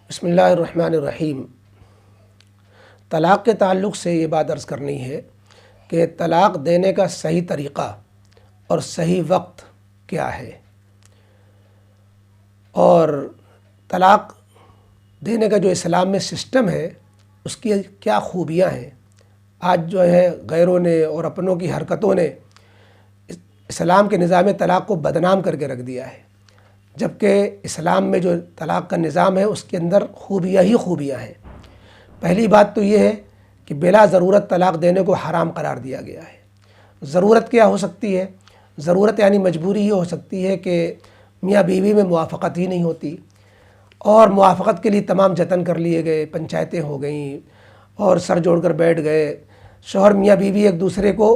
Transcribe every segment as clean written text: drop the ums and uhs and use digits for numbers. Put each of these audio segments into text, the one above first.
بسم اللہ الرحمن الرحیم۔ طلاق کے تعلق سے یہ بات عرض کرنی ہے کہ طلاق دینے کا صحیح طریقہ اور صحیح وقت کیا ہے، اور طلاق دینے کا جو اسلام میں سسٹم ہے اس کی کیا خوبیاں ہیں۔ آج جو ہے غیروں نے اور اپنوں کی حرکتوں نے اسلام کے نظام طلاق کو بدنام کر کے رکھ دیا ہے، جبکہ اسلام میں جو طلاق کا نظام ہے اس کے اندر خوبیاں ہی خوبیاں ہیں۔ پہلی بات تو یہ ہے کہ بلا ضرورت طلاق دینے کو حرام قرار دیا گیا ہے۔ ضرورت کیا ہو سکتی ہے؟ ضرورت یعنی مجبوری یہ ہو سکتی ہے کہ میاں بیوی میں موافقت ہی نہیں ہوتی، اور موافقت کے لیے تمام جتن کر لیے گئے، پنچایتیں ہو گئیں اور سر جوڑ کر بیٹھ گئے، شوہر میاں بیوی ایک دوسرے کو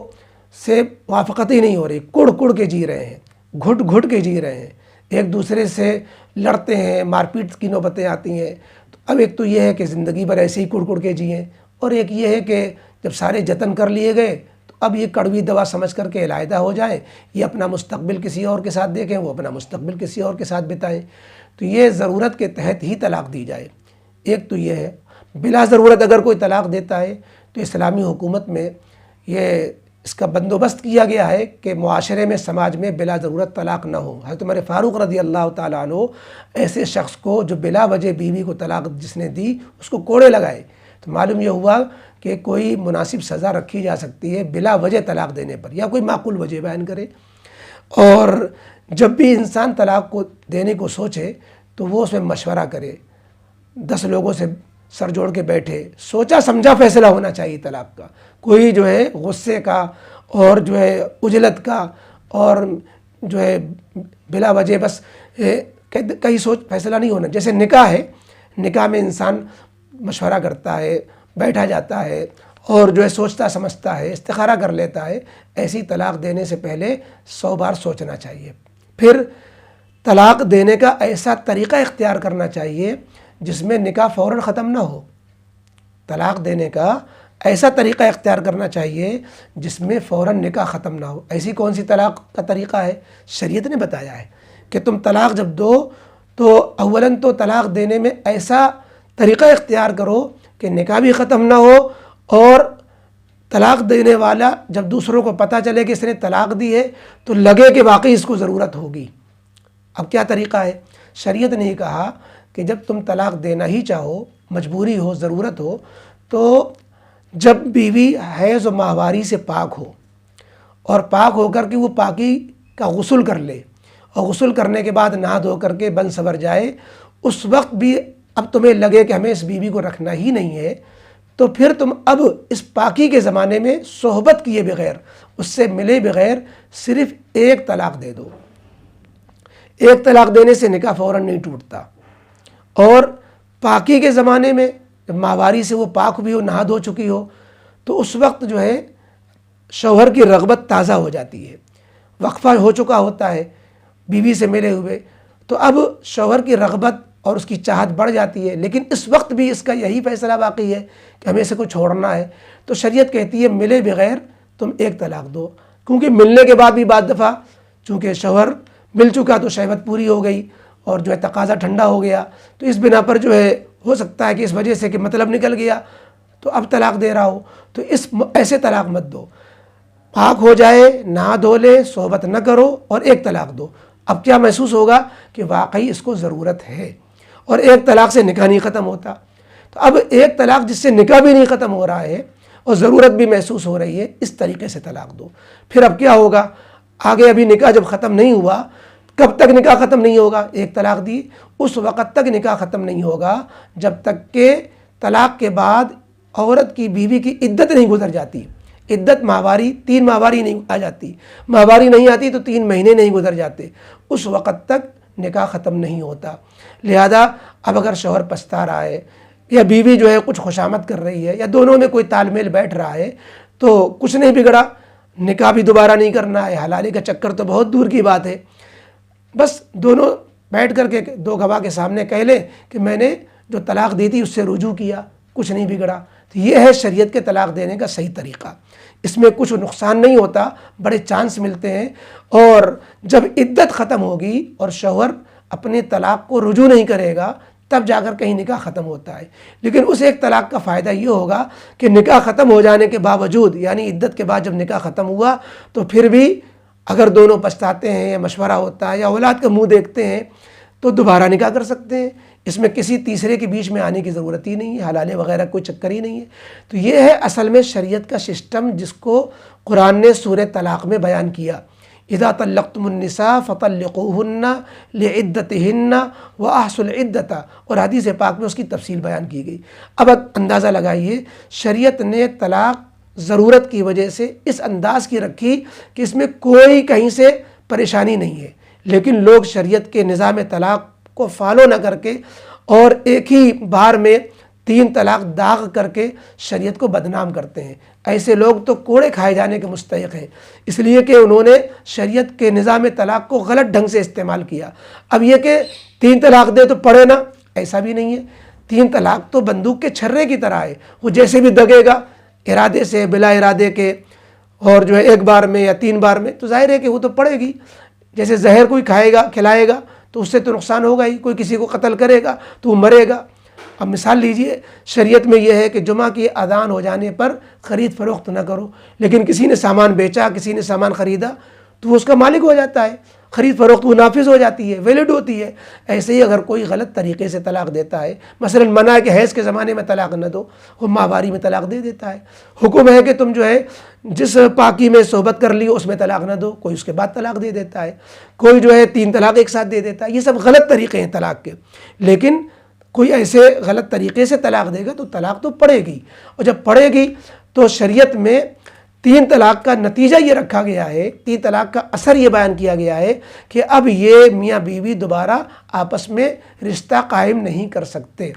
سے موافقت ہی نہیں ہو رہی، کڑ کڑ کے جی رہے ہیں، گھٹ گھٹ کے جی رہے ہیں، ایک دوسرے سے لڑتے ہیں، مار پیٹ کی نوبتیں آتی ہیں۔ تو اب ایک تو یہ ہے کہ زندگی بھر ایسے ہی کڑ کڑ کے جئیں، اور ایک یہ ہے کہ جب سارے جتن کر لیے گئے تو اب یہ کڑوی دوا سمجھ کر کے علیحدہ ہو جائیں، یہ اپنا مستقبل کسی اور کے ساتھ دیکھیں، وہ اپنا مستقبل کسی اور کے ساتھ بتائیں۔ تو یہ ضرورت کے تحت ہی طلاق دی جائے، ایک تو یہ ہے۔ بلا ضرورت اگر کوئی طلاق دیتا ہے تو اسلامی حکومت میں یہ اس کا بندوبست کیا گیا ہے کہ معاشرے میں، سماج میں بلا ضرورت طلاق نہ ہو۔ حضرت عمر فاروق رضی اللہ تعالیٰ عنہ ایسے شخص کو جو بلا وجہ بیوی کو طلاق جس نے دی اس کو کوڑے لگائے، تو معلوم یہ ہوا کہ کوئی مناسب سزا رکھی جا سکتی ہے بلا وجہ طلاق دینے پر، یا کوئی معقول وجہ بیان کرے۔ اور جب بھی انسان طلاق کو دینے کو سوچے تو وہ اس میں مشورہ کرے، 10 لوگوں سے سر جوڑ کے بیٹھے، سوچا سمجھا فیصلہ ہونا چاہیے طلاق کا، کوئی جو ہے غصے کا اور جو ہے عجلت کا اور جو ہے بلا وجہ بس کہیں سوچ فیصلہ نہیں ہونا۔ جیسے نکاح ہے، نکاح میں انسان مشورہ کرتا ہے، بیٹھا جاتا ہے اور جو ہے سوچتا سمجھتا ہے، استخارہ کر لیتا ہے، ایسی طلاق دینے سے پہلے 100 بار سوچنا چاہیے۔ پھر طلاق دینے کا ایسا طریقہ اختیار کرنا چاہیے جس میں نکاح فوراً ختم نہ ہو۔ طلاق دینے کا ایسا طریقہ اختیار کرنا چاہیے جس میں فوراً نکاح ختم نہ ہو۔ ایسی کون سی طلاق کا طریقہ ہے؟ شریعت نے بتایا ہے کہ تم طلاق جب دو تو اولاً تو طلاق دینے میں ایسا طریقہ اختیار کرو کہ نکاح بھی ختم نہ ہو، اور طلاق دینے والا جب دوسروں کو پتہ چلے کہ اس نے طلاق دی ہے تو لگے کہ واقعی اس کو ضرورت ہوگی۔ اب کیا طریقہ ہے؟ شریعت نے کہا کہ جب تم طلاق دینا ہی چاہو، مجبوری ہو، ضرورت ہو، تو جب بیوی حیض و ماہواری سے پاک ہو، اور پاک ہو کر کے وہ پاکی کا غسل کر لے، اور غسل کرنے کے بعد نہا دھو کر کے بن سنور جائے، اس وقت بھی اب تمہیں لگے کہ ہمیں اس بیوی کو رکھنا ہی نہیں ہے، تو پھر تم اب اس پاکی کے زمانے میں صحبت کیے بغیر، اس سے ملے بغیر صرف ایک طلاق دے دو۔ ایک طلاق دینے سے نکاح فوراً نہیں ٹوٹتا، اور پاکی کے زمانے میں جب ماہواری سے وہ پاک بھی ہو، نہا دھو چکی ہو، تو اس وقت جو ہے شوہر کی رغبت تازہ ہو جاتی ہے، وقفہ ہو چکا ہوتا ہے بیوی سے ملے ہوئے، تو اب شوہر کی رغبت اور اس کی چاہت بڑھ جاتی ہے، لیکن اس وقت بھی اس کا یہی فیصلہ باقی ہے کہ ہمیں اسے کو چھوڑنا ہے۔ تو شریعت کہتی ہے ملے بغیر تم ایک طلاق دو، کیونکہ ملنے کے بعد بھی بعض دفعہ چونکہ شوہر مل چکا تو شہوت پوری ہو گئی اور جو ہے تقاضا ٹھنڈا ہو گیا، تو اس بنا پر جو ہے ہو سکتا ہے کہ اس وجہ سے کہ مطلب نکل گیا تو اب طلاق دے رہا ہو، تو ایسے طلاق مت دو۔ پاک ہو جائے، نہا دھو لے، صحبت نہ کرو اور ایک طلاق دو۔ اب کیا محسوس ہوگا کہ واقعی اس کو ضرورت ہے، اور ایک طلاق سے نکاح نہیں ختم ہوتا۔ تو اب ایک طلاق جس سے نکاح بھی نہیں ختم ہو رہا ہے اور ضرورت بھی محسوس ہو رہی ہے، اس طریقے سے طلاق دو۔ پھر اب کیا ہوگا آگے؟ ابھی نکاح جب ختم نہیں ہوا، کب تک نکاح ختم نہیں ہوگا؟ ایک طلاق دی اس وقت تک نکاح ختم نہیں ہوگا جب تک کہ طلاق کے بعد عورت کی، بیوی کی عدت نہیں گزر جاتی۔ عدت ماہواری، 3 ماہواری نہیں آ جاتی، ماہواری نہیں آتی تو 3 مہینے نہیں گزر جاتے، اس وقت تک نکاح ختم نہیں ہوتا۔ لہذا اب اگر شوہر پچھتا رہا ہے یا بیوی جو ہے کچھ خوشامد کر رہی ہے یا دونوں میں کوئی تال میل بیٹھ رہا ہے تو کچھ نہیں بگڑا، نکاح بھی دوبارہ نہیں کرنا ہے، حلالے کا چکر تو بہت دور کی بات ہے، بس دونوں بیٹھ کر کے 2 گواہ کے سامنے کہہ لیں کہ میں نے جو طلاق دی تھی اس سے رجوع کیا، کچھ نہیں بگڑا۔ تو یہ ہے شریعت کے طلاق دینے کا صحیح طریقہ، اس میں کچھ نقصان نہیں ہوتا، بڑے چانس ملتے ہیں۔ اور جب عدت ختم ہوگی اور شوہر اپنے طلاق کو رجوع نہیں کرے گا، تب جا کر کہیں نکاح ختم ہوتا ہے۔ لیکن اس ایک طلاق کا فائدہ یہ ہوگا کہ نکاح ختم ہو جانے کے باوجود، یعنی عدت کے بعد جب نکاح ختم ہوا تو پھر بھی اگر دونوں پچھتاتے ہیں یا مشورہ ہوتا ہے یا اولاد کا منہ دیکھتے ہیں تو دوبارہ نکاح کر سکتے ہیں۔ اس میں کسی تیسرے کے بیچ میں آنے کی ضرورت ہی نہیں ہے، حلالے وغیرہ کوئی چکر ہی نہیں ہے۔ تو یہ ہے اصل میں شریعت کا سسٹم جس کو قرآن نے سورہ طلاق میں بیان کیا۔ اذا طلقتم النساء فطلقوهن لعدتهن واحصوا العدۃ، اور حدیث پاک میں اس کی تفصیل بیان کی گئی۔ اب اندازہ لگائیے، شریعت نے طلاق ضرورت کی وجہ سے اس انداز کی رکھی کہ اس میں کوئی کہیں سے پریشانی نہیں ہے، لیکن لوگ شریعت کے نظام طلاق کو فالو نہ کر کے اور ایک ہی بار میں 3 طلاق داغ کر کے شریعت کو بدنام کرتے ہیں۔ ایسے لوگ تو کوڑے کھائے جانے کے مستحق ہیں، اس لیے کہ انہوں نے شریعت کے نظام طلاق کو غلط ڈھنگ سے استعمال کیا۔ اب یہ کہ 3 طلاق دے تو پڑھے نا، ایسا بھی نہیں ہے۔ 3 طلاق تو بندوق کے چھرے کی طرح ہے، وہ جیسے بھی دگے گا، ارادے سے بلا ارادے کے، اور جو ہے 1 بار میں یا 3 بار میں، تو ظاہر ہے کہ وہ تو پڑے گی۔ جیسے زہر کوئی کھائے گا، کھلائے گا تو اس سے تو نقصان ہوگا ہی، کوئی کسی کو قتل کرے گا تو وہ مرے گا۔ اب مثال لیجئے، شریعت میں یہ ہے کہ جمعہ کی اذان ہو جانے پر خرید فروخت نہ کرو، لیکن کسی نے سامان بیچا، کسی نے سامان خریدا تو وہ اس کا مالک ہو جاتا ہے، خرید فروخت وہ نافذ ہو جاتی ہے، ویلڈ ہوتی ہے۔ ایسے ہی اگر کوئی غلط طریقے سے طلاق دیتا ہے، مثلا منع ہے کہ حیض کے زمانے میں طلاق نہ دو، وہ ماہواری میں طلاق دے دیتا ہے۔ حکم ہے کہ تم جو ہے جس پاکی میں صحبت کر لی اس میں طلاق نہ دو، کوئی اس کے بعد طلاق دے دیتا ہے، کوئی جو ہے 3 طلاق ایک ساتھ دے دیتا ہے۔ یہ سب غلط طریقے ہیں طلاق کے، لیکن کوئی ایسے غلط طریقے سے طلاق دے گا تو طلاق تو پڑے گی، اور جب پڑے گی تو شریعت میں 3 طلاق کا نتیجہ یہ رکھا گیا ہے، 3 طلاق کا اثر یہ بیان کیا گیا ہے کہ اب یہ میاں بیوی دوبارہ آپس میں رشتہ قائم نہیں کر سکتے۔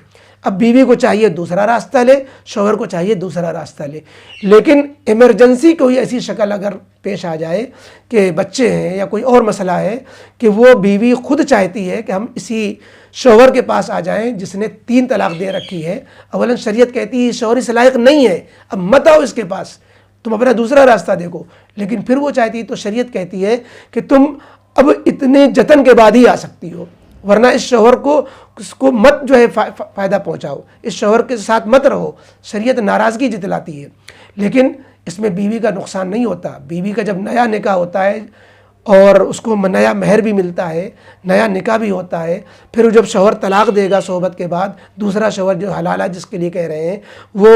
اب بیوی کو چاہیے دوسرا راستہ لے، شوہر کو چاہیے دوسرا راستہ لے، لیکن ایمرجنسی کوئی ایسی شکل اگر پیش آ جائے کہ بچے ہیں یا کوئی اور مسئلہ ہے کہ وہ بیوی خود چاہتی ہے کہ ہم اسی شوہر کے پاس آ جائیں جس نے 3 طلاق دے رکھی ہے، اولا شریعت کہتی ہے شوہر اس لائق نہیں ہے، اب مت آؤ اس کے پاس، تم اپنا دوسرا راستہ دیکھو، لیکن پھر وہ چاہتی ہے تو شریعت کہتی ہے کہ تم اب اتنے جتن کے بعد ہی آ سکتی ہو، ورنہ اس شوہر کو مت جو ہے فائدہ پہنچاؤ، اس شوہر کے ساتھ مت رہو۔ شریعت ناراضگی جتلاتی ہے، لیکن اس میں بیوی کا نقصان نہیں ہوتا۔ بیوی کا جب نیا نکاح ہوتا ہے اور اس کو نیا مہر بھی ملتا ہے، نیا نکاح بھی ہوتا ہے، پھر جب شوہر طلاق دے گا صحبت کے بعد، دوسرا شوہر جو حلالہ جس کے لیے کہہ رہے ہیں، وہ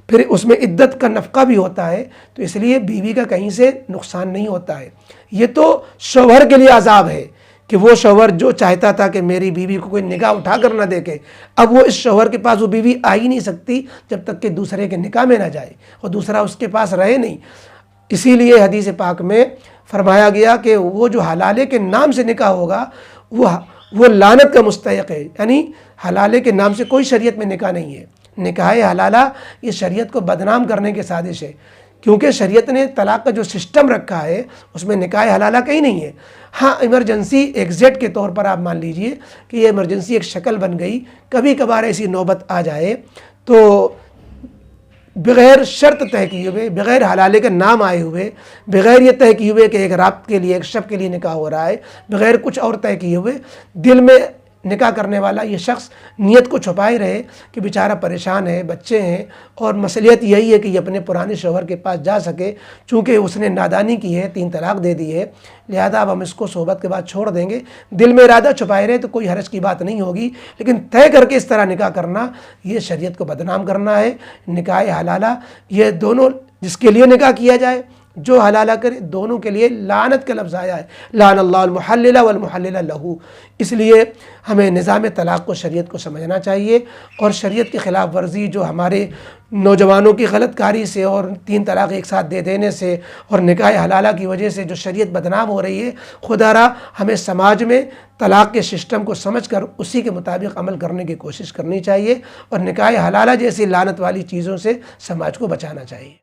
پھر اس میں عدت کا نفقہ بھی ہوتا ہے، تو اس لیے بیوی کا کہیں سے نقصان نہیں ہوتا ہے۔ یہ تو شوہر کے لیے عذاب ہے کہ وہ شوہر جو چاہتا تھا کہ میری بیوی کو کوئی نگاہ اٹھا کر نہ دیکھے، اب وہ اس شوہر کے پاس وہ بیوی آ ہی نہیں سکتی جب تک کہ دوسرے کے نکاح میں نہ جائے اور دوسرا اس کے پاس رہے نہیں۔ اسی لیے حدیث پاک میں فرمایا گیا کہ وہ جو حلالے کے نام سے نکاح ہوگا وہ لعنت کا مستحق ہے، یعنی حلالے کے نام سے کوئی شریعت میں نکاح نہیں ہے۔ نکاح حلالہ یہ شریعت کو بدنام کرنے کی سازش ہے، کیونکہ شریعت نے طلاق کا جو سسٹم رکھا ہے اس میں نکاح حلالہ کہیں نہیں ہے۔ ہاں ایمرجنسی ایگزٹ کے طور پر آپ مان لیجئے کہ یہ ایمرجنسی ایک شکل بن گئی، کبھی کبھار ایسی نوبت آ جائے تو بغیر شرط طے کیے ہوئے، بغیر حلالے کا نام آئے ہوئے، بغیر یہ طے کیے ہوئے کہ ایک رات کے لیے، ایک شب کے لیے نکاح ہو رہا ہے، بغیر کچھ اور طے کیے ہوئے، دل میں نکاح کرنے والا یہ شخص نیت کو چھپائے رہے کہ بیچارہ پریشان ہے، بچے ہیں، اور مصلیحت یہی ہے کہ یہ اپنے پرانے شوہر کے پاس جا سکے، چونکہ اس نے نادانی کی ہے، 3 طلاق دے دی ہے، لہذا اب ہم اس کو صحبت کے بعد چھوڑ دیں گے۔ دل میں ارادہ چھپائے رہے تو کوئی حرج کی بات نہیں ہوگی، لیکن طے کر کے اس طرح نکاح کرنا یہ شریعت کو بدنام کرنا ہے۔ نکاح حلالہ یہ دونوں جس کے لیے نکاح کیا جائے، جو حلالہ کرے، دونوں کے لیے لعنت کا لفظ آیا ہے، لعن اللہ المحلل والمحلل لہ۔ اس لیے ہمیں نظام طلاق کو، شریعت کو سمجھنا چاہیے، اور شریعت کی خلاف ورزی جو ہمارے نوجوانوں کی غلط کاری سے اور 3 طلاق ایک ساتھ دے دینے سے اور نکاح حلالہ کی وجہ سے جو شریعت بدنام ہو رہی ہے، خدا را ہمیں سماج میں طلاق کے سسٹم کو سمجھ کر اسی کے مطابق عمل کرنے کی کوشش کرنی چاہیے، اور نکاح حلالہ جیسی لعنت والی چیزوں سے سماج کو بچانا چاہیے۔